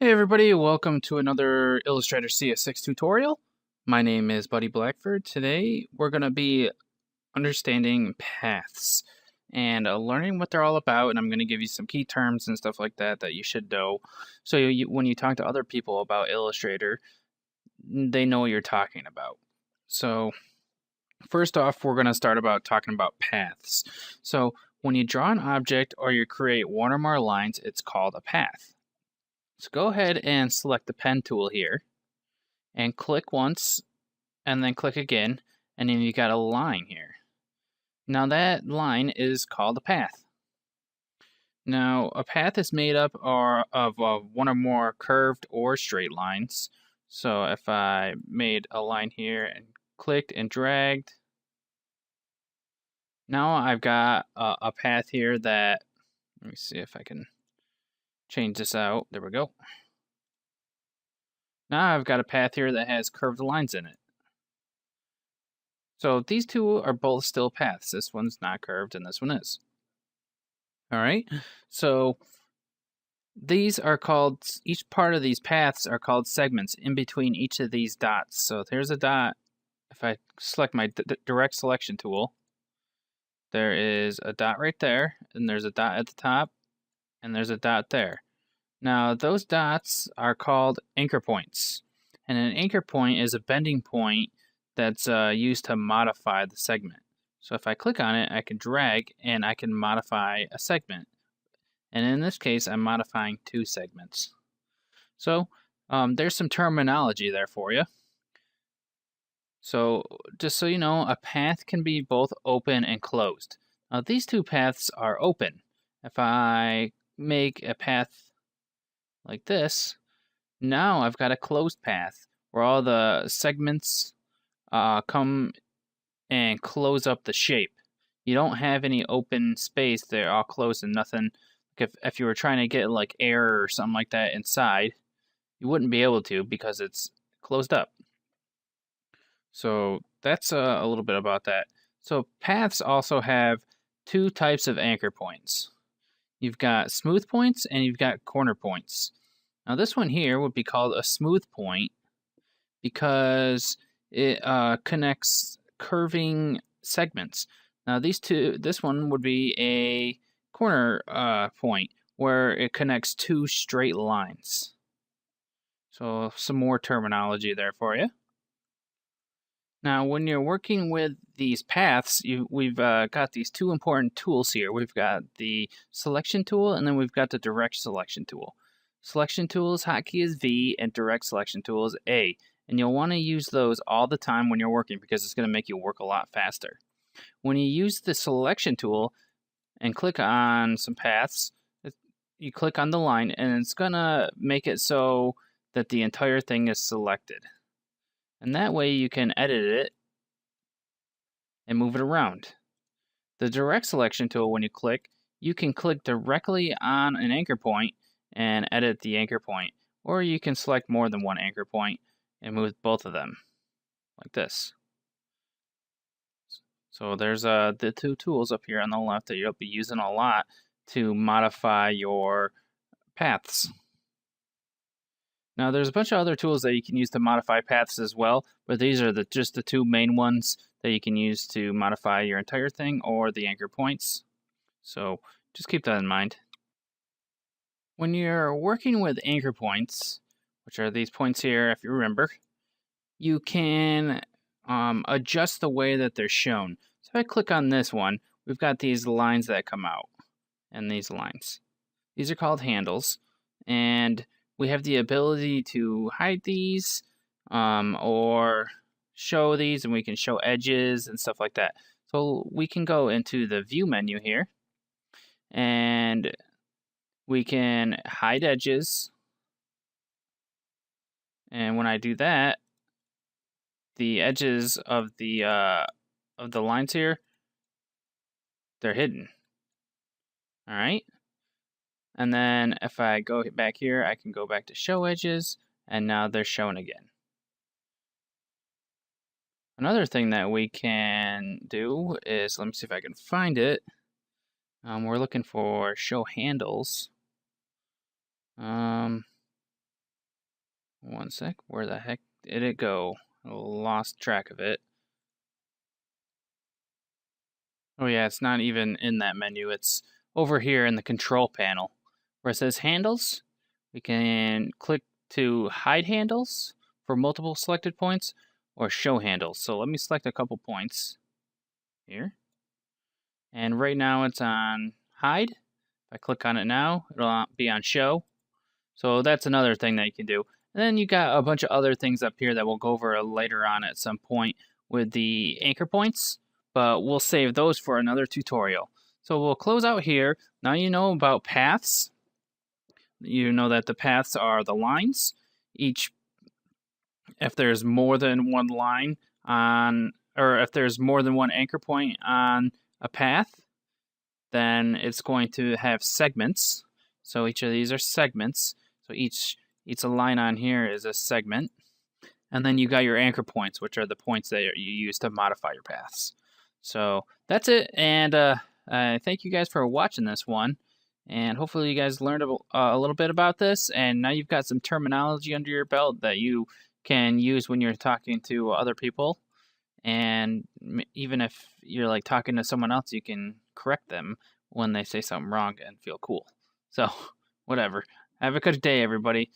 Hey everybody, welcome to another Illustrator CS6 tutorial. My name is Buddy Blackford. Today we're going to be understanding paths and learning what they're all about, and I'm going to give you some key terms and stuff like that that you should know. So when you talk to other people about Illustrator, they know what you're talking about. So first off, we're going to start about talking about paths. So when you draw an object or you create one or more lines, it's called a path. So go ahead and select the pen tool here and click once and then click again, and then you got a line here. Now that line is called a path. Now a path is made up of one or more curved or straight lines. So if I made a line here and clicked and dragged, now I've got a path here that, let me see if I can change this out. There we go. Now I've got a path here that has curved lines in it. So these two are both still paths. This one's not curved and this one is. All right. So these are called, each part of these paths are called segments in between each of these dots. So there's a dot. If I select my direct selection tool, there is a dot right there, and there's a dot at the top, and there's a dot there. Now those dots are called anchor points. And an anchor point is a bending point that's used to modify the segment. So if I click on it, I can drag and I can modify a segment. And in this case, I'm modifying two segments. So there's some terminology there for you. So just so you know, a path can be both open and closed. Now these two paths are open. If I make a path like this, now I've got a closed path where all the segments come and close up the shape. You don't have any open space. They're all closed and nothing. If you were trying to get like air or something like that inside, you wouldn't be able to because it's closed up. So that's a little bit about that. So paths also have two types of anchor points. You've got smooth points and you've got corner points. Now this one here would be called a smooth point because it connects curving segments. Now this one would be a corner point where it connects two straight lines. So some more terminology there for you. Now when you're working with these paths, we've got these two important tools here. We've got the selection tool and then we've got the direct selection tool. Selection tool's hotkey is V and direct selection tool is A. And you'll want to use those all the time when you're working because it's going to make you work a lot faster. When you use the selection tool and click on some paths, you click on the line and it's going to make it so that the entire thing is selected. And that way you can edit it and move it around. The direct selection tool, when you can click directly on an anchor point and edit the anchor point. Or you can select more than one anchor point and move both of them, like this. So there's the two tools up here on the left that you'll be using a lot to modify your paths. Now there's a bunch of other tools that you can use to modify paths as well, but these are just the two main ones that you can use to modify your entire thing or the anchor points. So just keep that in mind. When you're working with anchor points, which are these points here if you remember, you can adjust the way that they're shown. So if I click on this one, we've got these lines that come out, and these lines. These are called handles, and we have the ability to hide these or show these, and we can show edges and stuff like that. So we can go into the view menu here, and we can hide edges. And when I do that, the edges of the lines here, they're hidden. All right. And then if I go back here, I can go back to show edges, and now they're shown again. Another thing that we can do is, let me see if I can find it. We're looking for show handles. One sec. Where the heck did it go? I lost track of it. Oh yeah, it's not even in that menu. It's over here in the control panel where it says handles. We can click to hide handles for multiple selected points or show handles. So let me select a couple points here. And right now it's on hide. If I click on it now, it'll be on show. So that's another thing that you can do. And then you got a bunch of other things up here that we'll go over later on at some point with the anchor points, but we'll save those for another tutorial. So we'll close out here. Now you know about paths. You know that the paths are the lines. If there's more than one line on, or if there's more than one anchor point on a path, then it's going to have segments. So each of these are segments. So each line on here is a segment. And then you got your anchor points, which are the points that you use to modify your paths. So that's it. And thank you guys for watching this one. And hopefully you guys learned a little bit about this. And now you've got some terminology under your belt that you can use when you're talking to other people. And even if you're like talking to someone else, you can correct them when they say something wrong and feel cool. So, whatever. Have a good day, everybody.